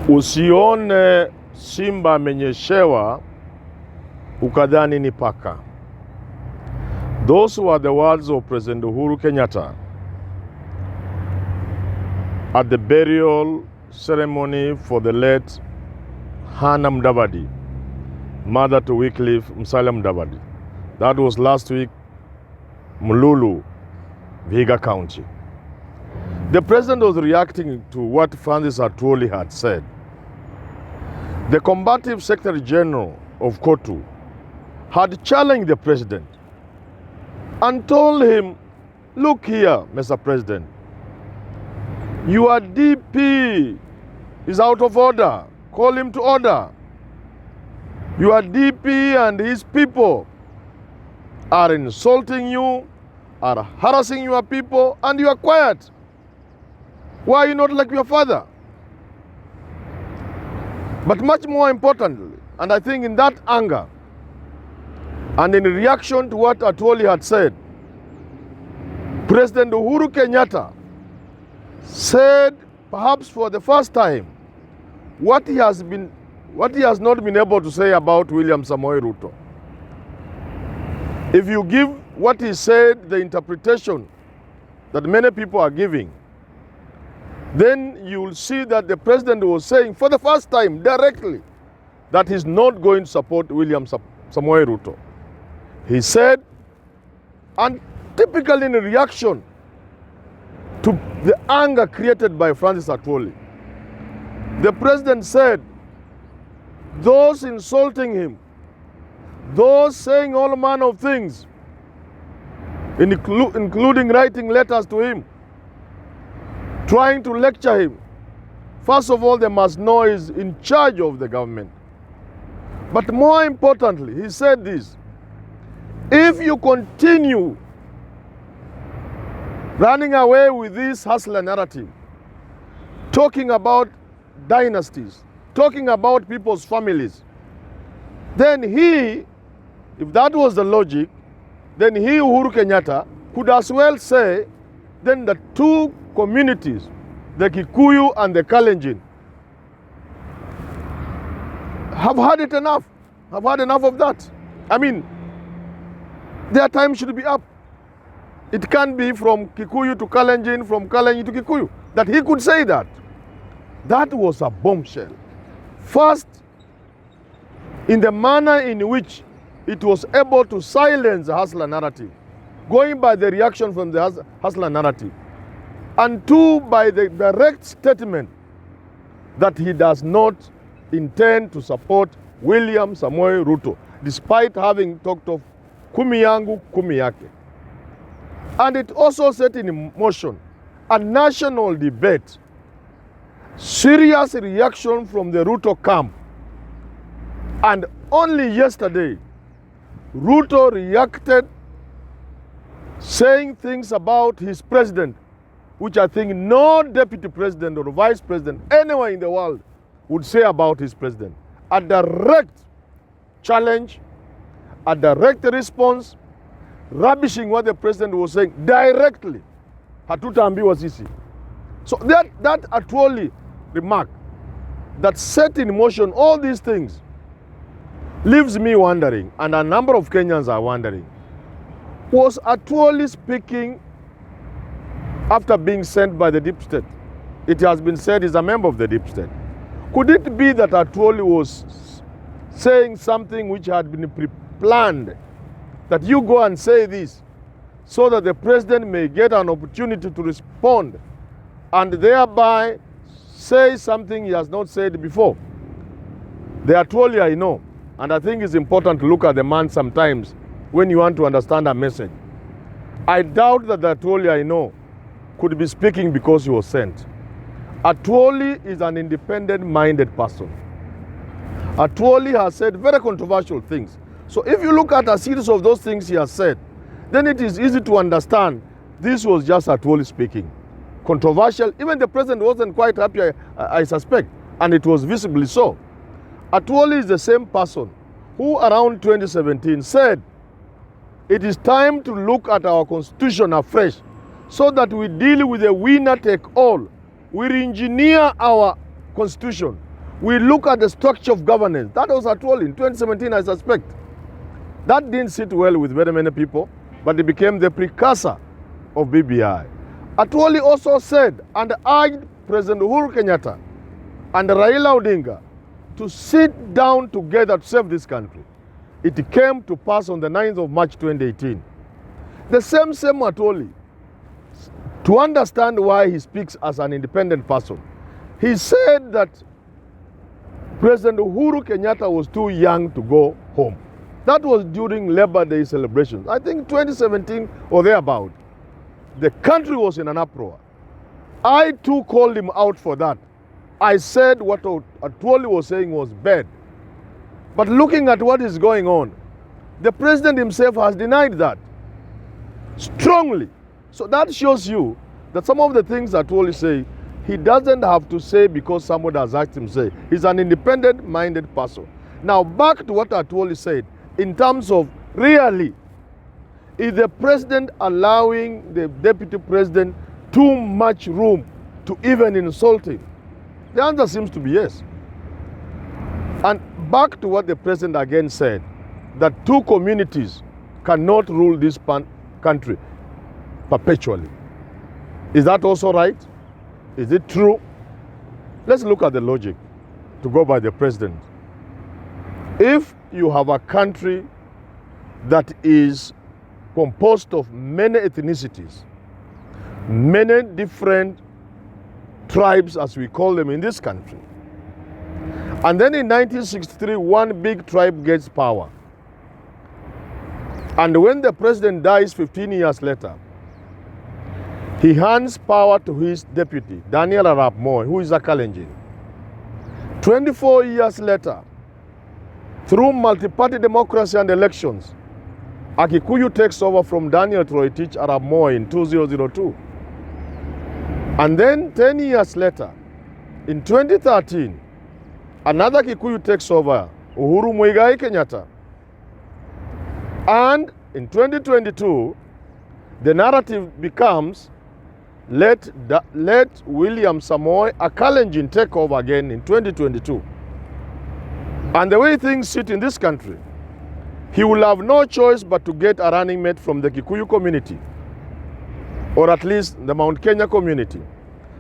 Usione simba amenyeshewa ukadhani ni paka. Those were the words of President Uhuru Kenyatta at the burial ceremony for the late Hannah Mudavadi, mother to Wycliffe Musalia Mudavadi. That was last week, Mululu, Vihiga County. The president was reacting to what Francis Atwoli had said. The combative Secretary General of KOTU had challenged the president and told him, look here, Mr. President, your DP is out of order. Call him to order. Your DP and his people are insulting you, are harassing your people, and you are quiet. Why are you not like your father? But much more importantly, and I think in that anger, and in reaction to what Atwoli had said, President Uhuru Kenyatta said, perhaps for the first time, what he has not been able to say about William Samoei Ruto. If you give what he said, the interpretation that many people are giving, then you will see that the president was saying for the first time directly that he's not going to support William Samoei Ruto. He said, and typically in reaction to the anger created by Francis Atwoli, the president said, those insulting him, those saying all manner of things, including writing letters to him, trying to lecture him, first of all, they must know he's in charge of the government. But more importantly, he said this, if you continue running away with this hustler narrative, talking about dynasties, talking about people's families, then he, if that was the logic, then he, Uhuru Kenyatta, could as well say, then the two communities, the Kikuyu and the Kalenjin, have had it enough. Have had enough of that. I mean, their time should be up. It can't be from Kikuyu to Kalenjin, from Kalenjin to Kikuyu. That he could say that. That was a bombshell. First, in the manner in which it was able to silence the hustler narrative, going by the reaction from the hustler narrative. And two, by the direct statement that he does not intend to support William Samoei Ruto, despite having talked of kumi yangu, kumi yake. And it also set in motion a national debate, serious reaction from the Ruto camp. And only yesterday, Ruto reacted, saying things about his president, which I think no deputy president or vice president anywhere in the world would say about his president. A direct challenge, a direct response, rubbishing what the president was saying directly. Hatutaambiwa sisi. So that Atwoli remark that set in motion all these things leaves me wondering, and a number of Kenyans are wondering, was Atwoli speaking after being sent by the deep state? It has been said he's a member of the deep state. Could it be that Atwoli was saying something which had been pre-planned, that you go and say this so that the president may get an opportunity to respond and thereby say something he has not said before? The Atwoli I know, and I think it's important to look at the man sometimes when you want to understand a message. I doubt that the Atwoli I know could be speaking because he was sent. Atwoli is an independent-minded person. Atwoli has said very controversial things. So if you look at a series of those things he has said, then it is easy to understand this was just Atwoli speaking. Controversial. Even the president wasn't quite happy, I suspect, and it was visibly so. Atwoli is the same person who around 2017 said, it is time to look at our constitution afresh so that we deal with a winner take all. We re-engineer our constitution We look at the structure of governance. That was Atwoli in 2017, I suspect. That didn't sit well with very many people, but it became the precursor of BBI. Atwoli also said and urged President Uhuru Kenyatta and Raila Odinga to sit down together to save this country. It came to pass on the 9th of March 2018. The same Atwoli, to understand why he speaks as an independent person, he said that President Uhuru Kenyatta was too young to go home. That was during Labor Day celebrations. I think 2017 or thereabout. The country was in an uproar. I too called him out for that. I said what Atwoli was saying was bad. But looking at what is going on, the president himself has denied that strongly. So that shows you that some of the things Atwoli say, he doesn't have to say because someone has asked him to say. He's an independent-minded person. Now back to what Atwoli said, in terms of really, is the president allowing the deputy president too much room to even insult him? The answer seems to be yes. And back to what the president again said, that two communities cannot rule this country perpetually. Is that also right? Is it true? Let's look at the logic to go by the president. If you have a country that is composed of many ethnicities, many different tribes, as we call them in this country, and then in 1963, one big tribe gets power. And when the president dies 15 years later, he hands power to his deputy, Daniel Arap Moi, who is a Kalenjin. 24 years later, through multi-party democracy and elections, a Kikuyu takes over from Daniel Toroitich Arap Moi in 2002. And then 10 years later, in 2013, another Kikuyu takes over, Uhuru Muigai Kenyatta. And in 2022, the narrative becomes, let William Samoei, a Kalenjin, take over again in 2022. And the way things sit in this country, he will have no choice but to get a running mate from the Kikuyu community, or at least the Mount Kenya community.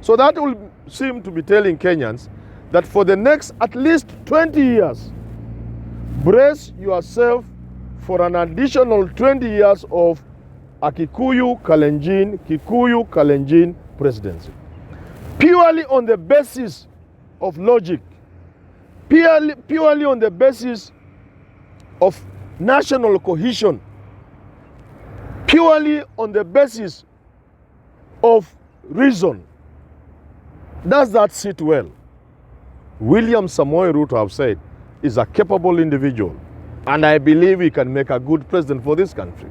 So that will seem to be telling Kenyans that for the next at least 20 years, brace yourself for an additional 20 years of a Kikuyu Kalenjin presidency. Purely on the basis of logic, purely on the basis of national cohesion, purely on the basis of reason. Does that sit well? William Samoei Ruto have said is a capable individual, and I believe he can make a good president for this country.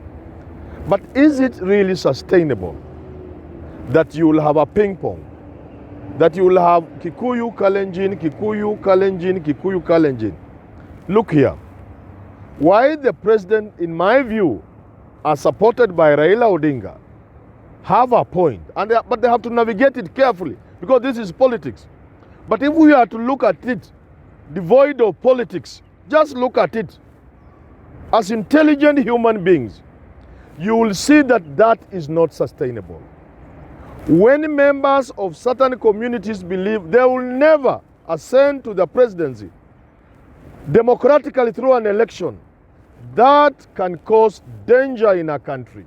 But is it really sustainable that you will have a ping pong, that you will have Kikuyu Kalenjin, Kikuyu Kalenjin, Kikuyu Kalenjin? Look here. Why the president, in my view, are supported by Raila Odinga, have a point, but they have to navigate it carefully, because this is politics. But if we are to look at it devoid of politics, just look at it as intelligent human beings, you will see that that is not sustainable. When members of certain communities believe they will never ascend to the presidency democratically through an election, that can cause danger in a country.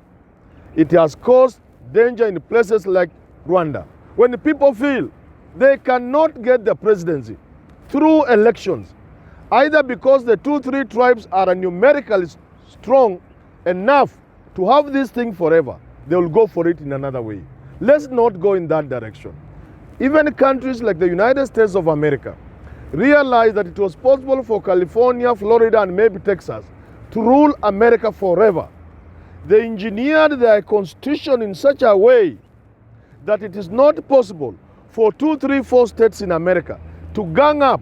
It has caused danger in places like Rwanda, when the people feel they cannot get the presidency through elections, either because the 2-3 tribes are numerically strong enough to have this thing forever, they will go for it in another way. Let's not go in that direction. Even countries like the United States of America realized that it was possible for California, Florida, and maybe Texas to rule America forever. They engineered their constitution in such a way that it is not possible for 2, 3, 4 states in America to gang up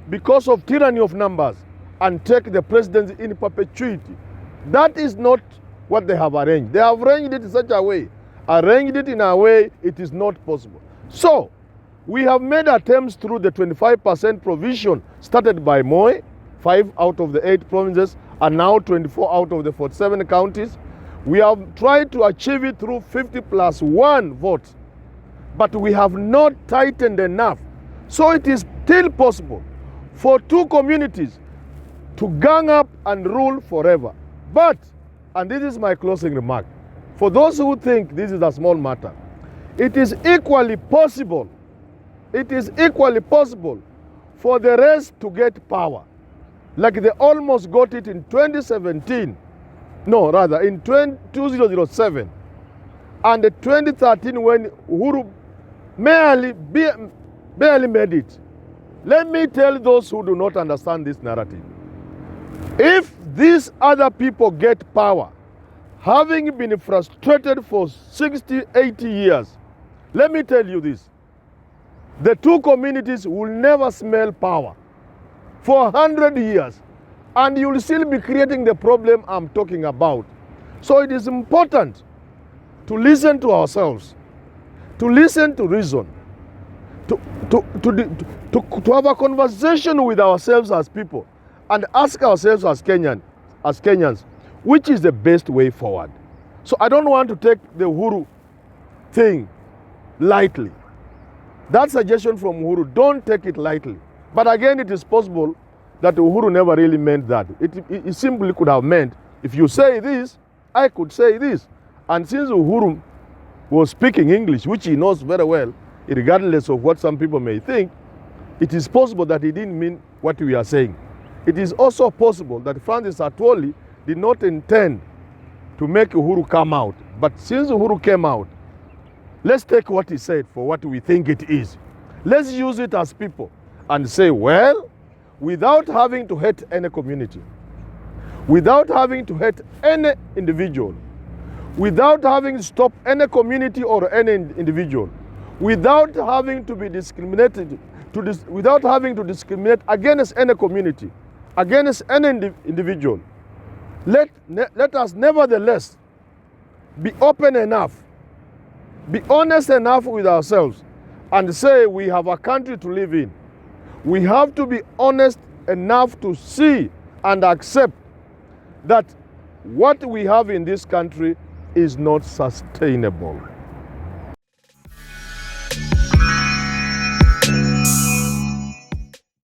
because of tyranny of numbers and take the presidency in perpetuity. That is not what they have arranged. They have arranged it in such a way, it is not possible. So, We have made attempts through the 25% provision started by Moi, 5 out of the 8 provinces, and now 24 out of the 47 counties. We have tried to achieve it through 50+1 votes, but we have not tightened enough. So it is still possible for 2 communities to gang up and rule forever. But, and this is my closing remark, for those who think this is a small matter, it is equally possible for the rest to get power, like they almost got it in 2017, no, rather in 2007, and 2013 when Uhuru barely made it. Let me tell those who do not understand this narrative. If these other people get power, having been frustrated for 60, 80 years, let me tell you this, the 2 communities will never smell power for 100 years, and you will still be creating the problem I'm talking about. So it is important to listen to ourselves, to listen to reason, to have a conversation with ourselves as people, and ask ourselves as Kenyans, which is the best way forward. So I don't want to take the Uhuru thing lightly. That suggestion from Uhuru, don't take it lightly. But again, it is possible that Uhuru never really meant that. It simply could have meant, if you say this, I could say this. And since Uhuru was speaking English, which he knows very well, regardless of what some people may think, it is possible that he didn't mean what we are saying. It is also possible that Francis Atwoli did not intend to make Uhuru come out. But since Uhuru came out, let's take what he said for what we think it is. Let's use it as people and say, well, without having to hate any community, without having to hate any individual, without having to stop any community or any individual, without having to be discriminated, without having to discriminate against any community, against any individual, let us nevertheless be open enough, be honest enough with ourselves, and say we have a country to live in. We have to be honest enough to see and accept that what we have in this country is not sustainable.